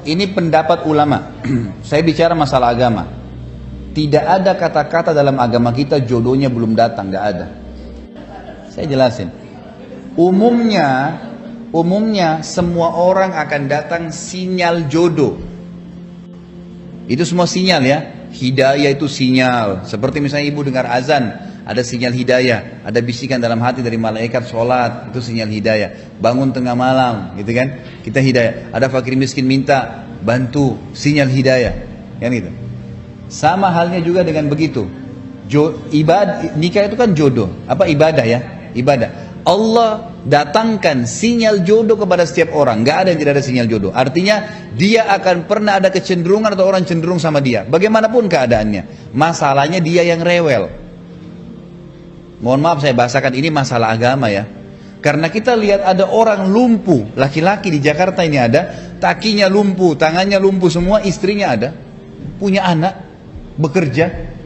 ini pendapat ulama. Saya bicara masalah agama. Tidak ada kata-kata dalam agama kita jodohnya belum datang, nggak ada. Saya jelasin. Umumnya semua orang akan datang sinyal jodoh. Itu semua sinyal ya. Hidayah itu sinyal. Seperti misalnya ibu dengar azan, ada sinyal hidayah. Ada bisikan dalam hati dari malaikat sholat, itu sinyal hidayah. Bangun tengah malam, gitu kan? Kita hidayah. Ada fakir miskin minta bantu, sinyal hidayah. Kan gitu. Sama halnya juga dengan begitu. Nikah itu kan jodoh. Apa ibadah ya? Ibadah. Allah datangkan sinyal jodoh kepada setiap orang. Gak ada yang tidak ada sinyal jodoh. Artinya dia akan pernah ada kecenderungan atau orang cenderung sama dia. Bagaimanapun keadaannya. Masalahnya dia yang rewel. Mohon maaf saya bahasakan ini masalah agama ya. Karena kita lihat ada orang lumpuh. Laki-laki di Jakarta ini ada. Kakinya lumpuh, tangannya lumpuh semua. Istrinya ada. Punya anak. Bekerja.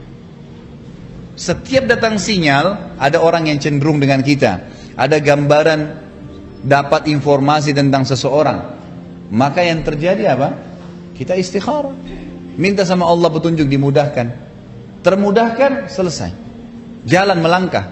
Setiap datang sinyal ada orang yang cenderung dengan kita. Ada gambaran, dapat informasi tentang seseorang, maka yang terjadi apa? Kita istikharah, minta sama Allah petunjuk, dimudahkan, termudahkan, selesai, jalan melangkah.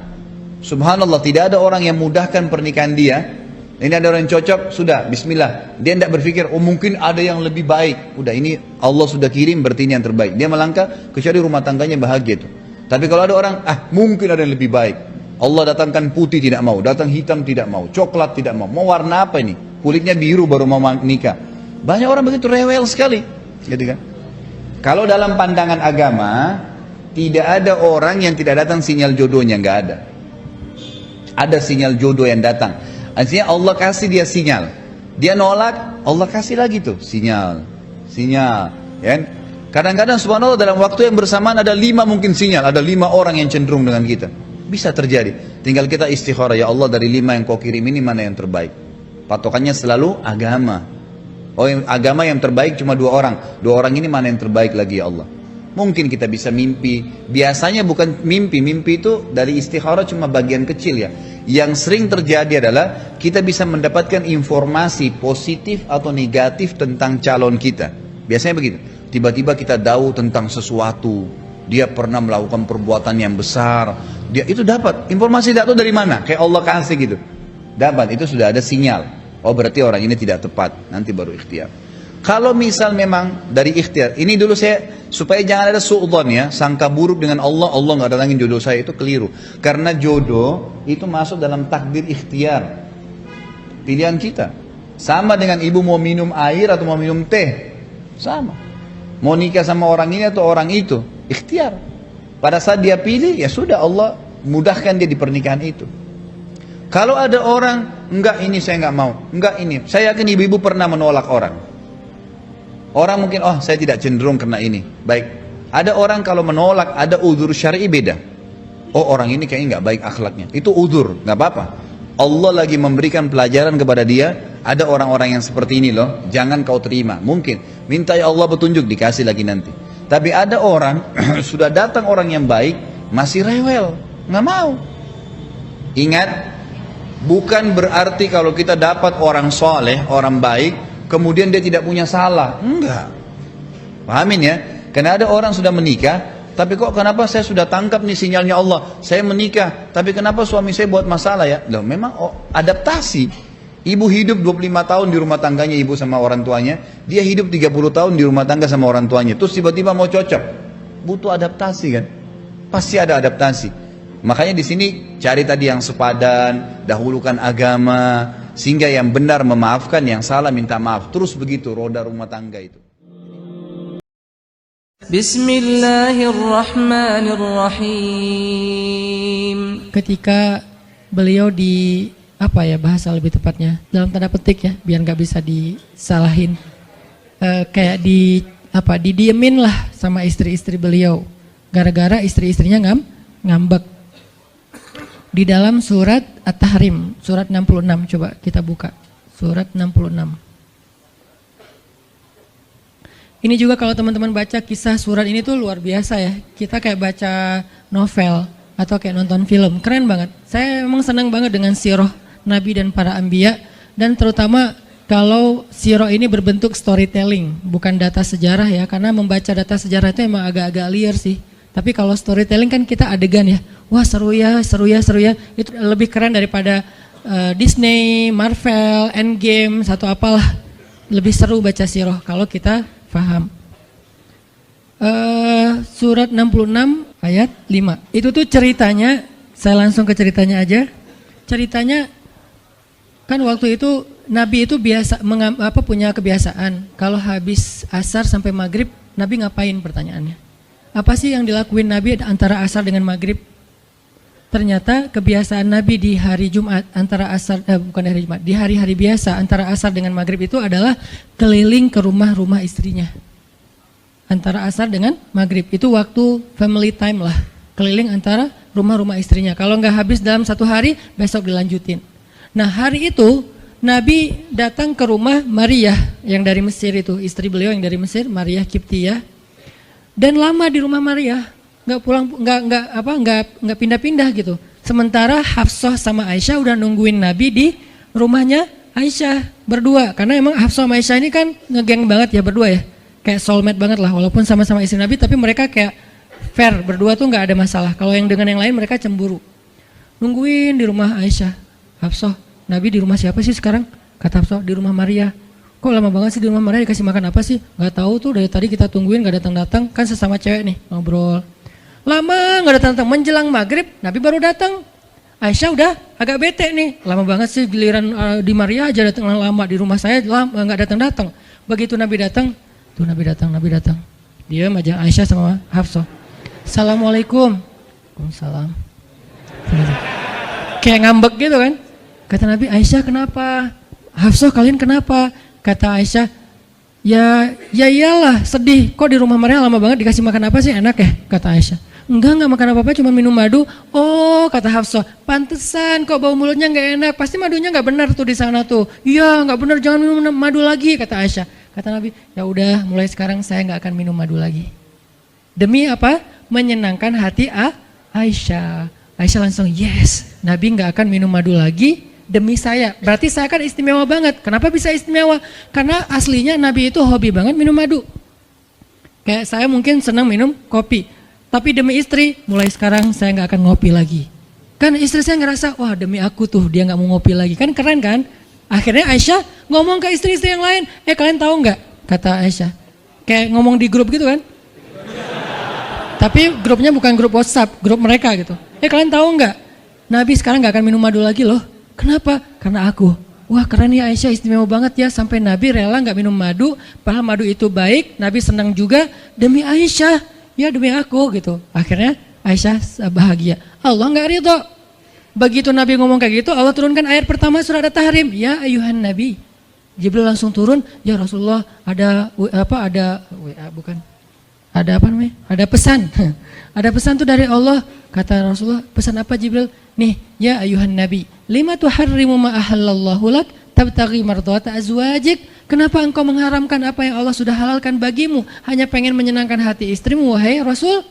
Subhanallah, tidak ada orang yang mudahkan pernikahan dia. Ini ada orang yang cocok, sudah bismillah. Dia tidak berpikir, oh mungkin ada yang lebih baik. Udah, ini Allah sudah kirim, berarti ini yang terbaik. Dia melangkah, kecuali rumah tangganya bahagia itu. Tapi kalau ada orang, mungkin ada yang lebih baik. Allah datangkan putih tidak mau, datang hitam tidak mau, coklat tidak mau. Mau warna apa ini? Kulitnya biru baru mau nikah. Banyak orang begitu rewel sekali, gitu kan? Kalau dalam pandangan agama, tidak ada orang yang tidak datang sinyal jodohnya, nggak ada. Ada sinyal jodoh yang datang. Artinya Allah kasih dia sinyal. Dia nolak, Allah kasih lagi tuh sinyal, ya. Kadang-kadang subhanallah dalam waktu yang bersamaan ada 5 mungkin sinyal, ada 5 orang yang cenderung dengan kita. Bisa terjadi. Tinggal kita istikharah, ya Allah dari 5 yang kau kirim ini mana yang terbaik. Patokannya selalu agama. Oh, agama yang terbaik cuma 2 orang. 2 orang ini mana yang terbaik lagi ya Allah. Mungkin kita bisa mimpi. Biasanya bukan mimpi. Mimpi itu dari istikharah cuma bagian kecil ya. Yang sering terjadi adalah kita bisa mendapatkan informasi positif atau negatif tentang calon kita. Biasanya begitu. Tiba-tiba kita tahu tentang sesuatu. Dia pernah melakukan perbuatan yang besar. Dia itu dapat informasi, tidak tahu dari mana. Kayak Allah kasih gitu. Dapat, itu sudah ada sinyal. Oh berarti orang ini tidak tepat. Nanti baru ikhtiar. Kalau misal memang dari ikhtiar. Ini dulu saya, supaya jangan ada su'udhan ya. Sangka buruk dengan Allah. Allah nggak datangin jodoh saya, itu keliru. Karena jodoh itu masuk dalam takdir ikhtiar. Pilihan kita. Sama dengan ibu mau minum air atau mau minum teh. Sama. Mau nikah sama orang ini atau orang itu. Ikhtiar. Pada saat dia pilih, ya sudah Allah mudahkan dia di pernikahan itu. Kalau ada orang, enggak ini saya enggak mau, enggak ini. Saya yakin ibu-ibu pernah menolak orang. Orang mungkin, oh saya tidak cenderung karena ini. Baik. Ada orang kalau menolak, ada udzur syar'i beda. Oh orang ini kayaknya enggak baik akhlaknya. Itu udzur, enggak apa-apa. Allah lagi memberikan pelajaran kepada dia. Ada orang-orang yang seperti ini loh, jangan kau terima. Mungkin, minta ya Allah petunjuk, dikasih lagi nanti. Tapi ada orang, sudah datang orang yang baik, masih rewel, nggak mau. Ingat, bukan berarti kalau kita dapat orang soleh, orang baik, kemudian dia tidak punya salah. Enggak. Pahamin ya? Karena ada orang sudah menikah, tapi kok kenapa saya sudah tangkap nih sinyalnya Allah. Saya menikah, tapi kenapa suami saya buat masalah ya? Loh, memang adaptasi. Ibu hidup 25 tahun di rumah tangganya ibu sama orang tuanya. Dia hidup 30 tahun di rumah tangga sama orang tuanya. Terus tiba-tiba mau cocok. Butuh adaptasi kan? Pasti ada adaptasi. Makanya di sini cari tadi yang sepadan, dahulukan agama, sehingga yang benar memaafkan, yang salah minta maaf. Terus begitu roda rumah tangga itu. Bismillahirrahmanirrahim. Ketika beliau bahasa lebih tepatnya dalam tanda petik ya, biar nggak bisa disalahin, kayak didiemin lah sama istri-istri beliau gara-gara istri-istrinya ngambek. Di dalam surat At-Tahrim, surat 66, coba kita buka surat 66. Ini juga kalau teman-teman baca kisah surat ini tuh luar biasa ya. Kita kayak baca novel atau kayak nonton film, keren banget. Saya memang senang banget dengan sirah Nabi dan para anbiya, dan terutama kalau siro ini berbentuk storytelling, bukan data sejarah ya, karena membaca data sejarah itu emang agak-agak liar sih. Tapi kalau storytelling kan kita adegan ya, wah seru ya, itu lebih keren daripada Disney, Marvel, Endgame, satu apalah. Lebih seru baca siro kalau kita paham. Surat 66 ayat 5, itu tuh ceritanya, saya langsung ke ceritanya aja. Ceritanya kan waktu itu Nabi itu punya kebiasaan kalau habis asar sampai maghrib, Nabi ngapain pertanyaannya? Apa sih yang dilakuin Nabi antara asar dengan maghrib? Ternyata kebiasaan Nabi di hari Jumat antara asar, bukan hari Jumat, di hari-hari biasa antara asar dengan maghrib itu adalah keliling ke rumah-rumah istrinya. Antara asar dengan maghrib itu waktu family time lah, keliling antara rumah-rumah istrinya. Kalau nggak habis dalam satu hari, besok dilanjutin. Nah hari itu Nabi datang ke rumah Maria yang dari Mesir itu, istri beliau yang dari Mesir, Maria Kiptiyah, dan lama di rumah Maria, nggak pulang, nggak pindah-pindah gitu. Sementara Hafsah sama Aisyah udah nungguin Nabi di rumahnya Aisyah berdua, karena emang Hafsah sama Aisyah ini kan ngegeng banget ya berdua ya, kayak soulmate banget lah, walaupun sama-sama istri Nabi, tapi mereka kayak fair berdua tuh nggak ada masalah. Kalau yang dengan yang lain mereka cemburu. Nungguin di rumah Aisyah, Hafsah. Nabi di rumah siapa sih sekarang? Kata Hafsah, di rumah Maria. Kok lama banget sih di rumah Maria, dikasih makan apa sih? Gak tahu tuh, dari tadi kita tungguin gak datang-datang. Kan sesama cewek nih, ngobrol. Lama gak datang-datang, menjelang maghrib Nabi baru datang. Aisyah udah agak bete nih, lama banget sih giliran di Maria aja datang lama, di rumah saya lama gak datang-datang. Begitu Nabi datang, tuh Nabi datang. Diam aja Aisyah sama Hafsah. Assalamualaikum. Waalaikumsalam. Kayak ngambek gitu kan. Kata Nabi, Aisyah kenapa? Hafsah kalian kenapa? Kata Aisyah, ya iyalah sedih. Kok di rumah Maria lama banget, dikasih makan apa sih, enak ya? Kata Aisyah. Enggak makan apa-apa, cuma minum madu. Oh kata Hafsah, pantesan kok bau mulutnya gak enak. Pasti madunya gak benar tuh di sana tuh. Iya gak benar, jangan minum madu lagi, kata Aisyah. Kata Nabi, ya udah mulai sekarang saya gak akan minum madu lagi. Demi apa? Menyenangkan hati Aisyah. Aisyah langsung yes, Nabi gak akan minum madu lagi demi saya. Berarti saya kan istimewa banget. Kenapa bisa istimewa? Karena aslinya Nabi itu hobi banget minum madu. Kayak saya mungkin senang minum kopi. Tapi demi istri, mulai sekarang saya gak akan ngopi lagi. Kan istri saya ngerasa, wah demi aku tuh dia gak mau ngopi lagi. Kan keren kan? Akhirnya Aisyah ngomong ke istri-istri yang lain. Kalian tahu gak? Kata Aisyah. Kayak ngomong di grup gitu kan? Tapi grupnya bukan grup WhatsApp, grup mereka gitu. Kalian tahu nggak? Nabi sekarang nggak akan minum madu lagi loh. Kenapa? Karena aku. Wah keren ya Aisyah, istimewa banget ya. Sampai Nabi rela nggak minum madu, padahal madu itu baik. Nabi senang juga demi Aisyah, ya demi aku gitu. Akhirnya Aisyah bahagia. Allah nggak ridho. Begitu Nabi ngomong kayak gitu, Allah turunkan ayat pertama surat At-Tahrim. Ya ayuhan Nabi. Jibril langsung turun. Ya Rasulullah ada pesan. Ada pesan tuh dari Allah. Kata Rasulullah, pesan apa Jibril? Nih, ya ayuhan Nabi, lima tuharrimu ma ahallallahu lak tabtaghi mardhata azwajik. Kenapa engkau mengharamkan apa yang Allah sudah halalkan bagimu? Hanya pengen menyenangkan hati istrimu, wahai Rasul?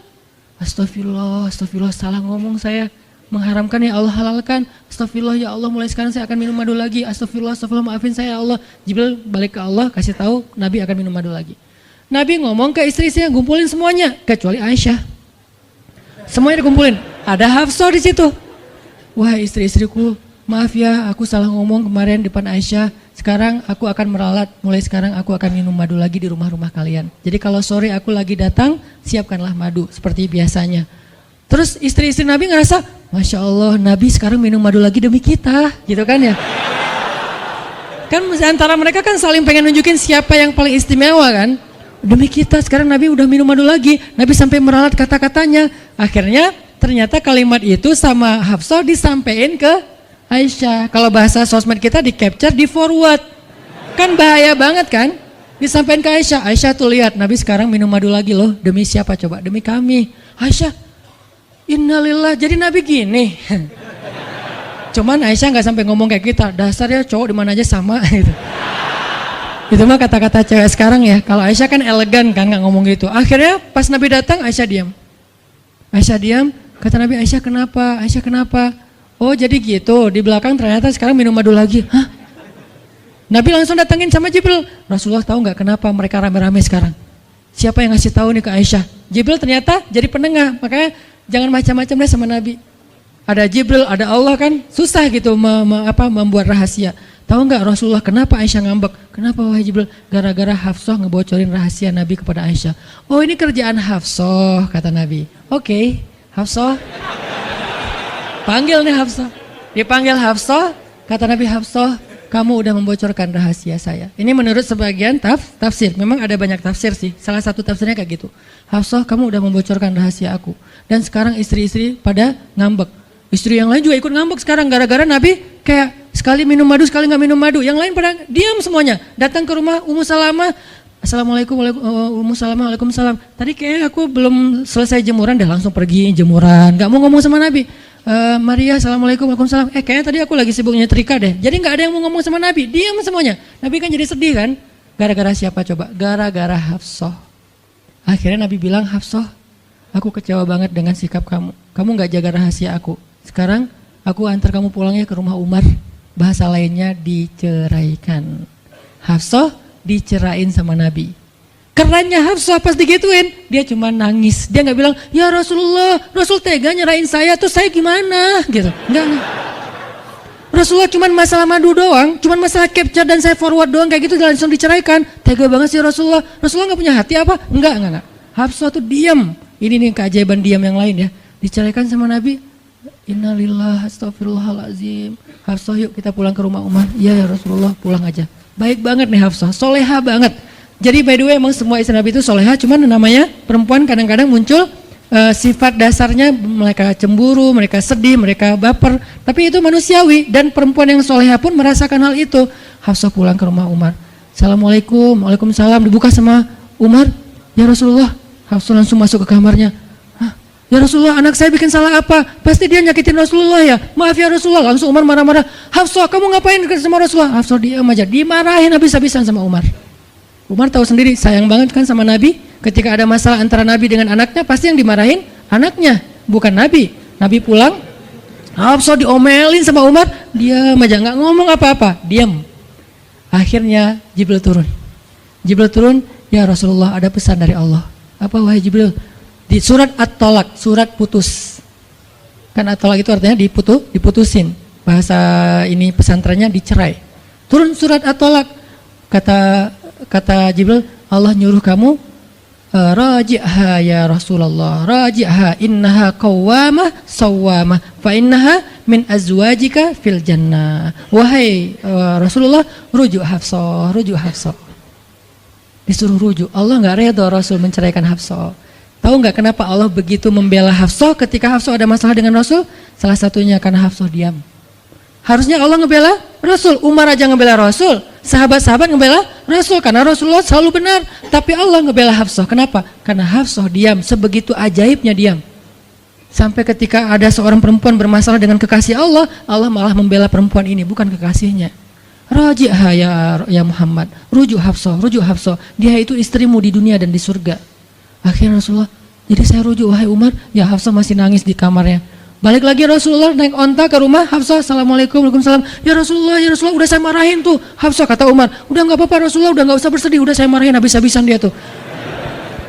Astagfirullah, salah ngomong saya. Mengharamkan ya Allah halalkan. Astagfirullah ya Allah, mulai sekarang saya akan minum madu lagi. Astagfirullah, maafin saya ya Allah. Jibril balik ke Allah, kasih tahu Nabi akan minum madu lagi. Nabi ngomong ke istri-istrinya, ngumpulin semuanya kecuali Aisyah. Semuanya dikumpulin. Ada Hafsah di situ. Wah istri-istriku, maaf ya, aku salah ngomong kemarin depan Aisyah. Sekarang aku akan meralat. Mulai sekarang aku akan minum madu lagi di rumah-rumah kalian. Jadi kalau sore aku lagi datang, siapkanlah madu seperti biasanya. Terus istri-istri Nabi ngerasa, Masya Allah, Nabi sekarang minum madu lagi demi kita, gitu kan ya? Kan antara mereka kan saling pengen nunjukin siapa yang paling istimewa kan? Demi kita, sekarang Nabi udah minum madu lagi. Nabi sampai meralat kata-katanya. Akhirnya ternyata kalimat itu sama Hafsah disampaikan ke Aisyah. Kalau bahasa sosmed kita di capture, di forward. Kan bahaya banget kan? Disampaikan ke Aisyah. Aisyah tuh lihat, Nabi sekarang minum madu lagi loh. Demi siapa coba? Demi kami. Aisyah, innalillah, jadi Nabi gini. Cuman Aisyah gak sampai ngomong kayak kita. Dasarnya cowok dimana aja sama gitu. Itu mah kata-kata cewek sekarang ya. Kalau Aisyah kan elegan kan, nggak ngomong gitu. Akhirnya pas Nabi datang Aisyah diam. Kata Nabi, Aisyah kenapa? Aisyah kenapa? Oh jadi gitu, di belakang ternyata sekarang minum madu lagi. Hah? Nabi langsung datengin sama Jibril. Rasulullah tahu nggak kenapa mereka rame-rame sekarang? Siapa yang ngasih tahu nih ke Aisyah? Jibril ternyata jadi penengah. Makanya jangan macam-macam deh sama Nabi. Ada Jibril, ada Allah kan susah gitu membuat rahasia. Tahu nggak Rasulullah kenapa Aisyah ngambek? Kenapa wahai Jibril? Gara-gara Hafsah ngebocorin rahasia Nabi kepada Aisyah. Oh ini kerjaan Hafsah kata Nabi. Oke, Hafsah. Panggil nih Hafsah. Dipanggil Hafsah, kata Nabi Hafsah, kamu udah membocorkan rahasia saya. Ini menurut sebagian tafsir. Memang ada banyak tafsir sih. Salah satu tafsirnya kayak gitu. Hafsah, kamu udah membocorkan rahasia aku. Dan sekarang istri-istri pada ngambek. Istri yang lain juga ikut ngambek sekarang gara-gara Nabi kayak sekali minum madu, sekali nggak minum madu. Yang lain pada diam semuanya. Datang ke rumah Ummu Salamah. Assalamualaikum, Ummu Salamah, waalaikumsalam. Tadi kayak aku belum selesai jemuran, dah langsung pergi jemuran. Nggak mau ngomong sama Nabi. Maria, assalamualaikum, waalaikumsalam. Kayaknya tadi aku lagi sibuk nyetrika deh. Jadi nggak ada yang mau ngomong sama Nabi. Diam semuanya. Nabi kan jadi sedih kan? Gara-gara siapa coba? Gara-gara Hafsah. Akhirnya Nabi bilang, Hafsah, aku kecewa banget dengan sikap kamu. Kamu nggak jaga rahasia aku. Sekarang aku antar kamu pulangnya ke rumah Umar. Bahasa lainnya diceraikan. Hafsah dicerain sama Nabi. Kerennya Hafsah pas digituin, dia cuma nangis. Dia nggak bilang, ya Rasulullah, Rasul tega nyerain saya, terus saya gimana? Gitu. Enggak. Rasulullah cuma masalah madu doang, cuma masalah capture dan saya forward doang kayak gitu langsung diceraikan. Tega banget sih Rasulullah. Rasulullah nggak punya hati apa? Enggak. Hafsah tuh diam. Ini nih keajaiban diam yang lain ya. Diceraikan sama Nabi. Innalillah, astagfirullahaladzim. Hafsah yuk kita pulang ke rumah Umar. Iya ya Rasulullah, pulang aja. Baik banget nih Hafsah, soleha banget. Jadi by the way emang semua istri Nabi itu soleha, cuman namanya perempuan kadang-kadang muncul sifat dasarnya mereka cemburu, mereka sedih, mereka baper. Tapi itu manusiawi dan perempuan yang soleha pun merasakan hal itu. Hafsah pulang ke rumah Umar. Assalamualaikum, waalaikumsalam. Dibuka sama Umar. Ya Rasulullah. Hafsah langsung masuk ke kamarnya. Ya Rasulullah, anak saya bikin salah apa? Pasti dia nyakitin Rasulullah ya. Maaf ya Rasulullah. Langsung Umar marah-marah. Hafsah, kamu ngapain sama Rasulullah? Hafsah diam aja. Dimarahin habis-habisan sama Umar. Umar tahu sendiri, sayang banget kan sama Nabi. Ketika ada masalah antara Nabi dengan anaknya, pasti yang dimarahin anaknya, bukan Nabi. Nabi pulang, Hafsah diomelin sama Umar. Diam aja, nggak ngomong apa-apa. Diam. Akhirnya Jibril turun. Jibril turun, ya Rasulullah ada pesan dari Allah. Apa wahai Jibril? Di surat At-Tolak, surat putus. Kan At-Tolak itu artinya diputusin. Bahasa ini pesantrennya dicerai. Turun surat At-Tolak. Kata Jibril, Allah nyuruh kamu raji'ha ya Rasulullah. Raji'ha innaha qawwamah sawwamah fa innaha min azwajika fil jannah. Wahai Rasulullah, rujuk Hafsah, rujuk Hafsah. Disuruh rujuk. Allah enggak redha Rasul menceraikan Hafsah. Tahu nggak kenapa Allah begitu membela Hafsah ketika Hafsah ada masalah dengan Rasul? Salah satunya karena Hafsah diam. Harusnya Allah ngebela Rasul. Umar aja ngebela Rasul. Sahabat-sahabat ngebela Rasul karena Rasulullah selalu benar. Tapi Allah ngebela Hafsah. Kenapa? Karena Hafsah diam. Sebegitu ajaibnya diam. Sampai ketika ada seorang perempuan bermasalah dengan kekasih Allah, Allah malah membela perempuan ini, bukan kekasihnya. Raji'ha ya Muhammad. Rujuk Hafsah, rujuk Hafsah. Dia itu istrimu di dunia dan di surga. Akhirnya Rasulullah, jadi saya rujuk wahai Umar. Ya Hafsah masih nangis di kamarnya. Balik lagi Rasulullah naik onta ke rumah Hafsah. Assalamualaikum, waalaikumsalam. Ya Rasulullah, udah saya marahin tuh. Hafsah kata Umar, udah nggak apa-apa Rasulullah, udah nggak usah bersedih, udah saya marahin habis-habisan dia tuh.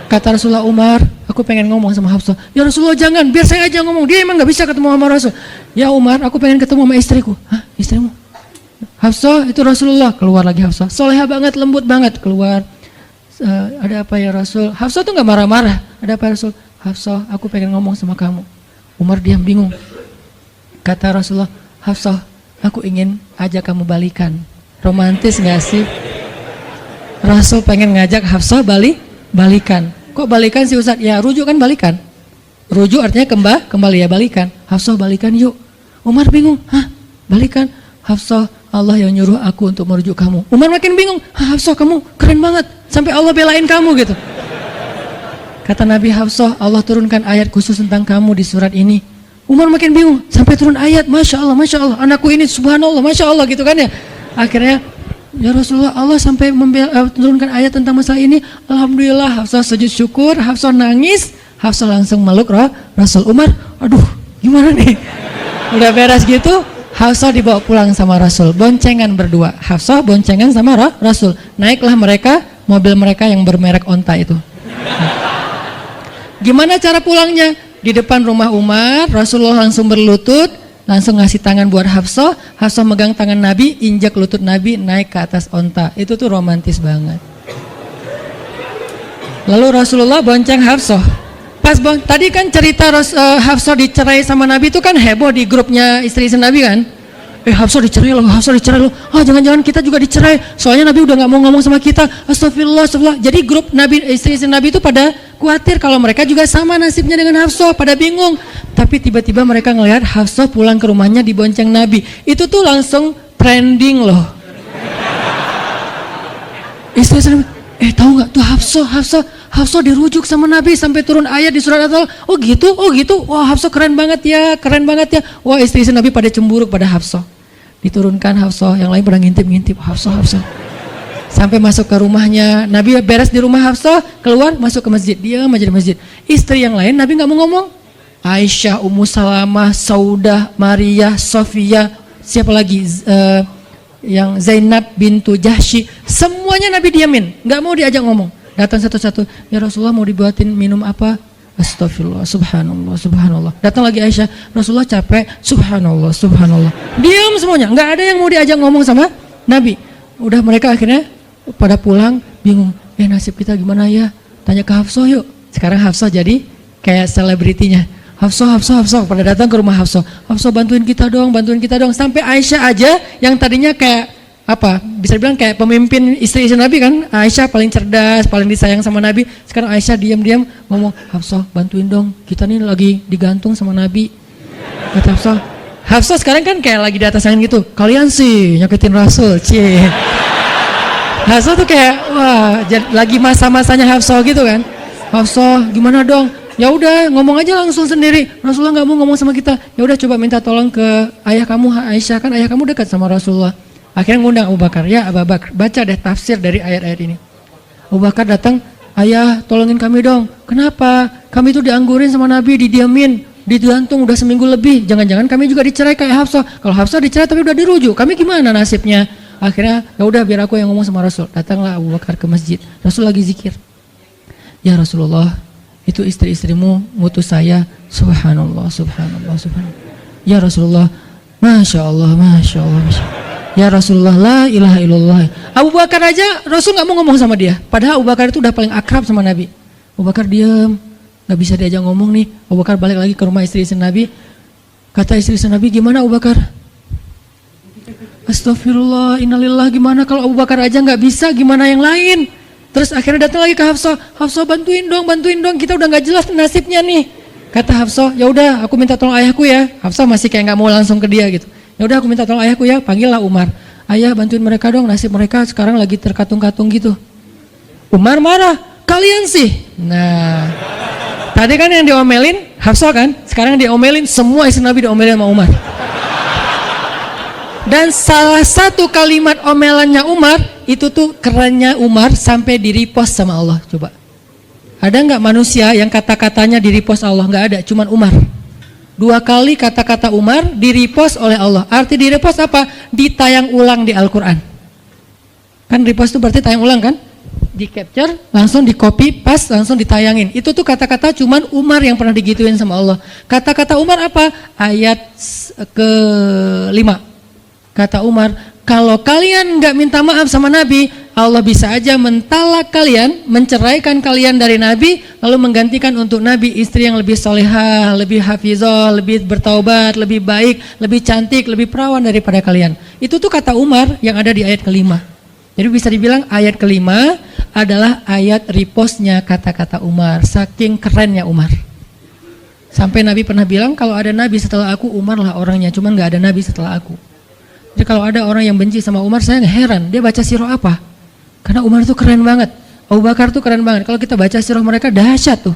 Kata Rasulullah, Umar, aku pengen ngomong sama Hafsah. Ya Rasulullah jangan, biar saya aja ngomong. Dia emang nggak bisa ketemu sama Rasul. Ya Umar, aku pengen ketemu sama istriku. Hah, istrimu? Hafsah, itu Rasulullah. Keluar lagi Hafsah. Soleha banget, lembut banget. Keluar. Ada apa ya Rasul? Hafsah tuh nggak marah-marah. Ada apa ya Rasul? Hafsah, aku pengen ngomong sama kamu. Umar diam bingung. Kata Rasulullah, Hafsah, aku ingin ajak kamu balikan. Romantis nggak sih? Rasul pengen ngajak Hafsah balikan. Kok balikan sih Ustaz? Ya rujuk kan balikan. Rujuk artinya kembali ya balikan. Hafsah balikan yuk. Umar bingung. Hah? Balikan? Hafsah, Allah yang nyuruh aku untuk merujuk kamu. Umar makin bingung. Hafsah, kamu keren banget. Sampai Allah belain kamu gitu. Kata Nabi, Hafsah, Allah turunkan ayat khusus tentang kamu di surat ini. Umar makin bingung. Sampai turun ayat, Masya Allah, anakku ini subhanallah, Masya Allah gitu kan ya. Akhirnya, ya Rasulullah, Allah sampai turunkan ayat tentang masalah ini. Alhamdulillah, Hafsah sujud syukur, Hafsah nangis. Hafsah langsung meluk Rasul. Umar, aduh gimana nih. Udah beres gitu, Hafsah dibawa pulang sama Rasul, boncengan berdua. Hafsah boncengan sama Rasul. Naiklah mereka, mobil mereka yang bermerek onta itu. Gimana cara pulangnya? Di depan rumah Umar, Rasulullah langsung berlutut, langsung ngasih tangan buat Hafsah. Hafsah megang tangan Nabi, injak lutut Nabi, naik ke atas onta. Itu tuh romantis banget. Lalu Rasulullah bonceng Hafsah. Tadi kan cerita Hafsah dicerai sama Nabi itu kan heboh di grupnya istri-istri Nabi kan. Hafsah dicerai loh, Hafsah dicerai loh. Jangan-jangan kita juga dicerai. Soalnya Nabi udah nggak mau ngomong sama kita. Astagfirullah, astagfirullah. Jadi grup Nabi, istri-istri Nabi itu pada khawatir kalau mereka juga sama nasibnya dengan Hafsah, pada bingung. Tapi tiba-tiba mereka ngelihat Hafsah pulang ke rumahnya dibonceng Nabi. Itu tuh langsung trending loh. Istri-istri Nabi, tahu nggak tuh Hafsah dirujuk sama Nabi sampai turun ayat di surat At-Talaq. Oh gitu. Wah, Hafsah keren banget ya. Wah, istri-istri Nabi pada cemburu pada Hafsah. Diturunkan Hafsah, yang lain pada ngintip Hafsah. Sampai masuk ke rumahnya. Nabi beres di rumah Hafsah, keluar masuk ke masjid. Dia aja di masjid. Istri yang lain Nabi nggak mau ngomong. Aisyah, Ummu Salamah, Saudah, Maria, Sofia, siapa lagi? Yang Zainab bintu Jahsy, semuanya Nabi diamin, nggak mau diajak ngomong. Datang satu-satu, ya Rasulullah mau dibuatin minum apa? Astagfirullah, subhanallah. Datang lagi Aisyah, Rasulullah capek, subhanallah. Diam semuanya, nggak ada yang mau diajak ngomong sama Nabi. Udah mereka akhirnya pada pulang, bingung. Nasib kita gimana ya? Tanya ke Hafsah yuk. Sekarang Hafsah jadi kayak selebritinya. Hafsah, pada datang ke rumah Hafsah. Hafsah bantuin kita dong. Sampai Aisyah aja yang tadinya kayak bisa dibilang kayak pemimpin istri-istri Nabi kan. Aisyah paling cerdas, paling disayang sama Nabi. Sekarang Aisyah diam-diam ngomong, Hafsah bantuin dong, kita nih lagi digantung sama Nabi. Kata Hafsah sekarang kan kayak lagi di atas angin gitu. Kalian sih nyakitin Rasul, cie. Hafsah tuh kayak wah, lagi masa-masanya Hafsah gitu kan. Hafsah gimana dong? Ya udah ngomong aja langsung sendiri. Rasulullah nggak mau ngomong sama kita. Ya udah coba minta tolong ke ayah kamu Aisyah, kan ayah kamu dekat sama Rasulullah. Akhirnya ngundang Abu Bakar. Ya Abu Bakar, baca deh tafsir dari ayat-ayat ini. Abu Bakar datang, ayah tolongin kami dong. Kenapa? Kami itu dianggurin sama Nabi, didiamin, digantung udah seminggu lebih. Jangan-jangan kami juga dicerai kayak Hafsah. Kalau Hafsah dicerai tapi udah dirujuk, kami gimana nasibnya? Akhirnya ya udah biar aku yang ngomong sama Rasul. Datanglah Abu Bakar ke masjid. Rasul lagi zikir. Ya Rasulullah, itu istri-istrimu ngutus saya. Subhanallah. Ya Rasulullah, Masya Allah. Ya Rasulullah, la ilaha illallah. Abu Bakar aja Rasul gak mau ngomong sama dia. Padahal Abu Bakar itu udah paling akrab sama Nabi. Abu Bakar diam, gak bisa diajak ngomong nih. Abu Bakar balik lagi ke rumah istri-istri Nabi. Kata istri-istri Nabi, gimana Abu Bakar? Astagfirullah, innalillah. Gimana kalau Abu Bakar aja gak bisa, gimana yang lain? Terus akhirnya datang lagi ke Hafsah. Hafsah bantuin dong, kita udah gak jelas nasibnya nih. Kata Hafsah, ya udah aku minta tolong ayahku ya. Hafsah masih kayak gak mau langsung ke dia gitu. Ya udah aku minta tolong ayahku ya, panggillah Umar. Ayah bantuin mereka dong, nasib mereka sekarang lagi terkatung-katung gitu. Umar marah, kalian sih. Nah, tadi kan yang diomelin Hafsah kan, sekarang diomelin semua istri Nabi, diomelin sama Umar. Dan salah satu kalimat omelannya Umar, itu tuh kerennya Umar sampai di-repost sama Allah. Coba, ada nggak manusia yang kata-katanya di-repost Allah? Nggak ada, cuman Umar. 2 kali kata-kata Umar di-repost oleh Allah. Arti di-repost apa? Ditayang ulang di Al-Quran. Kan repost itu berarti tayang ulang kan? Di-capture, langsung di-copy, pas, langsung ditayangin. Itu tuh kata-kata cuman Umar yang pernah digituin sama Allah. Kata-kata Umar apa? Ayat ke-5. Kata Umar, kalau kalian nggak minta maaf sama Nabi, Allah bisa aja mentalak kalian, menceraikan kalian dari Nabi, lalu menggantikan untuk Nabi istri yang lebih solehah, lebih hafizah, lebih bertaubat, lebih baik, lebih cantik, lebih perawan daripada kalian. Itu tuh kata Umar yang ada di ayat ke-5. Jadi bisa dibilang ayat ke-5 adalah ayat repostnya kata-kata Umar. Saking kerennya Umar. Sampai Nabi pernah bilang, kalau ada Nabi setelah aku, Umar lah orangnya, cuman gak ada Nabi setelah aku. Jadi kalau ada orang yang benci sama Umar, saya heran, dia baca sirah apa? Karena Umar tuh keren banget, Abu Bakar tuh keren banget. Kalau kita baca sirah mereka dahsyat tuh.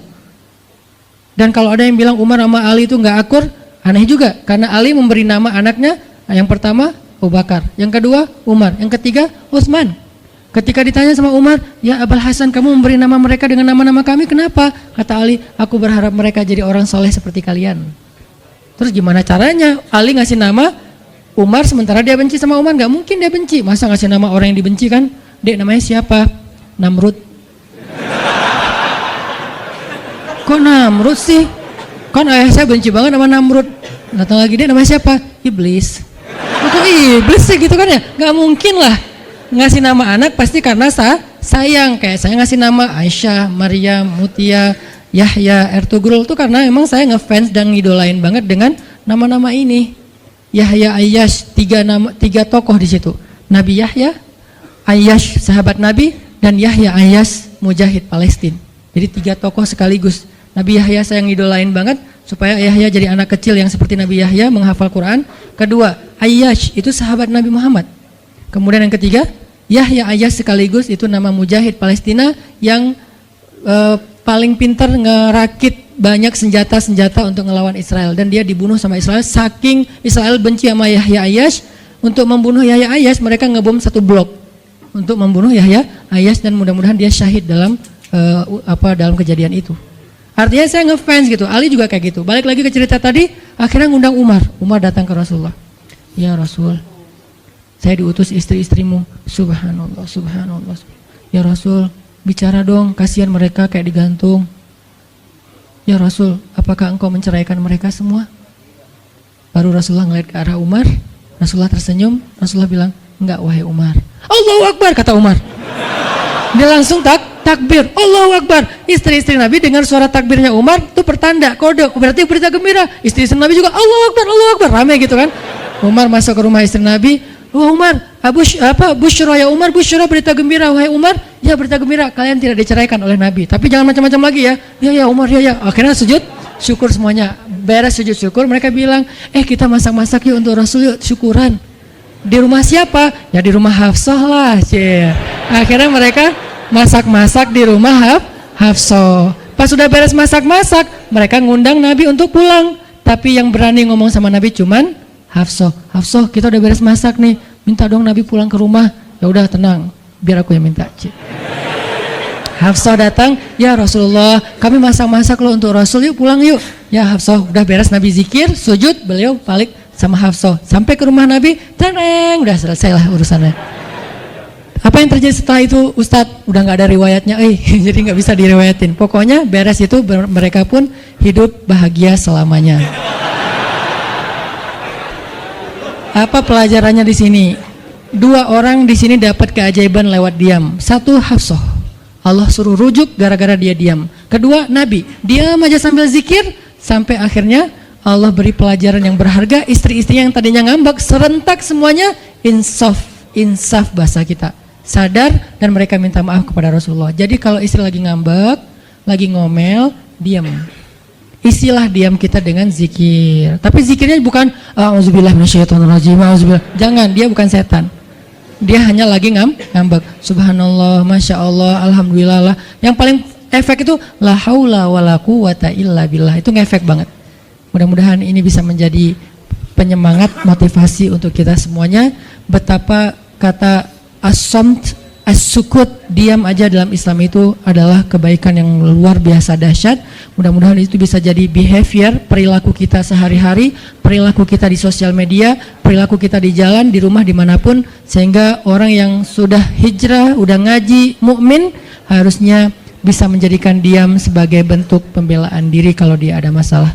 Dan kalau ada yang bilang Umar sama Ali itu nggak akur, aneh juga. Karena Ali memberi nama anaknya, yang pertama Abu Bakar, yang kedua Umar, yang ketiga Utsman. Ketika ditanya sama Umar, ya Abul Hasan, kamu memberi nama mereka dengan nama-nama kami, kenapa? Kata Ali, aku berharap mereka jadi orang soleh seperti kalian. Terus gimana caranya Ali ngasih nama Umar sementara dia benci sama Umar, nggak mungkin dia benci. Masa ngasih nama orang yang dibenci kan? Dek, namanya siapa? Namrud. Kok Namrud sih? Kan ayah saya benci banget sama Namrud. Datang lagi, dek namanya siapa? Iblis. Kok iblis sih gitu kan ya? Nggak mungkin lah. Ngasih nama anak pasti karena sayang. Kayak saya ngasih nama Aisyah, Maryam, Mutia, Yahya, Ertugrul itu karena emang saya ngefans dan ngidolain banget dengan nama-nama ini. Yahya, Ayyash, tiga tokoh di situ. Nabi Yahya, Ayyash sahabat Nabi, dan Yahya Ayyash mujahid Palestina. Jadi 3 tokoh sekaligus. Nabi Yahya saya ngidolain banget supaya Yahya jadi anak kecil yang seperti Nabi Yahya menghafal Quran. Kedua, Ayyash itu sahabat Nabi Muhammad. Kemudian yang ketiga, Yahya Ayyash sekaligus itu nama mujahid Palestina yang paling pintar ngerakit banyak senjata-senjata untuk ngelawan Israel, dan dia dibunuh sama Israel. Saking Israel benci sama Yahya Ayyash, untuk membunuh Yahya Ayyash mereka ngebom 1 blok untuk membunuh Yahya Ayyash, dan mudah-mudahan dia syahid dalam dalam kejadian itu. Artinya saya ngefans gitu. Ali juga kayak gitu. Balik lagi ke cerita tadi, akhirnya ngundang Umar. Umar datang ke Rasulullah. Ya Rasul, saya diutus istri-istrimu. Subhanallah, subhanallah. Ya Rasul, bicara dong, kasihan mereka kayak digantung. Ya Rasul, apakah engkau menceraikan mereka semua? Baru Rasulullah ngeliat ke arah Umar. Rasulullah tersenyum. Rasulullah bilang, enggak wahai Umar. Allahu Akbar, kata Umar. Dia langsung takbir. Allahu Akbar. Istri-istri Nabi dengar suara takbirnya Umar, itu pertanda, kode, berarti berita gembira. Istri-istri Nabi juga Allahu Akbar, Allahu Akbar, ramai gitu kan. Umar masuk ke rumah istri Nabi. Wah Umar, busyra ya Umar, busyra, berita gembira. Wahai Umar, ya berita gembira, kalian tidak diceraikan oleh Nabi. Tapi jangan macam-macam lagi ya. Ya Umar, ya. Akhirnya sujud syukur semuanya. Beres sujud syukur, mereka bilang, kita masak-masak yuk untuk Rasul, yuk syukuran. Di rumah siapa? Ya di rumah Hafsah lah. Akhirnya mereka masak-masak di rumah Hafsah. Pas sudah beres masak-masak, mereka ngundang Nabi untuk pulang. Tapi yang berani ngomong sama Nabi cuman Hafsah, kita udah beres masak nih, minta dong Nabi pulang ke rumah. Ya udah tenang, biar aku yang minta. Hafsah datang, ya Rasulullah, kami masak-masak loh untuk Rasul, yuk pulang yuk. Ya Hafsah, udah beres Nabi zikir, sujud, beliau balik sama Hafsah. Sampai ke rumah Nabi, tenang, udah selesai lah urusannya. Apa yang terjadi setelah itu Ustadz? Udah gak ada riwayatnya, jadi gak bisa diriwayatin. Pokoknya beres itu mereka pun hidup bahagia selamanya. Apa pelajarannya di sini? 2 orang di sini dapat keajaiban lewat diam. 1 Hafsah, Allah suruh rujuk gara-gara dia diam. Kedua Nabi, diam aja sambil zikir, sampai akhirnya Allah beri pelajaran yang berharga. Istri-istri yang tadinya ngambek serentak semuanya insaf bahasa kita, sadar, dan mereka minta maaf kepada Rasulullah. Jadi kalau istri lagi ngambek, lagi ngomel, diam. Isilah diam kita dengan zikir. Tapi zikirnya bukan auzubillahi minasyaitonirrajim, auzubillah. Jangan, dia bukan setan. Dia hanya lagi ngambek. Subhanallah, masya Allah, alhamdulillah. Yang paling efek itu la haula wala quwata illa billah. Itu ngefek banget. Mudah-mudahan ini bisa menjadi penyemangat, motivasi untuk kita semuanya. Betapa kata as-samt, as-sukut, diam aja dalam Islam itu adalah kebaikan yang luar biasa dahsyat. Mudah-mudahan itu bisa jadi behavior, perilaku kita sehari-hari, perilaku kita di sosial media, perilaku kita di jalan, di rumah, dimanapun, sehingga orang yang sudah hijrah, udah ngaji, mukmin, harusnya bisa menjadikan diam sebagai bentuk pembelaan diri kalau dia ada masalah.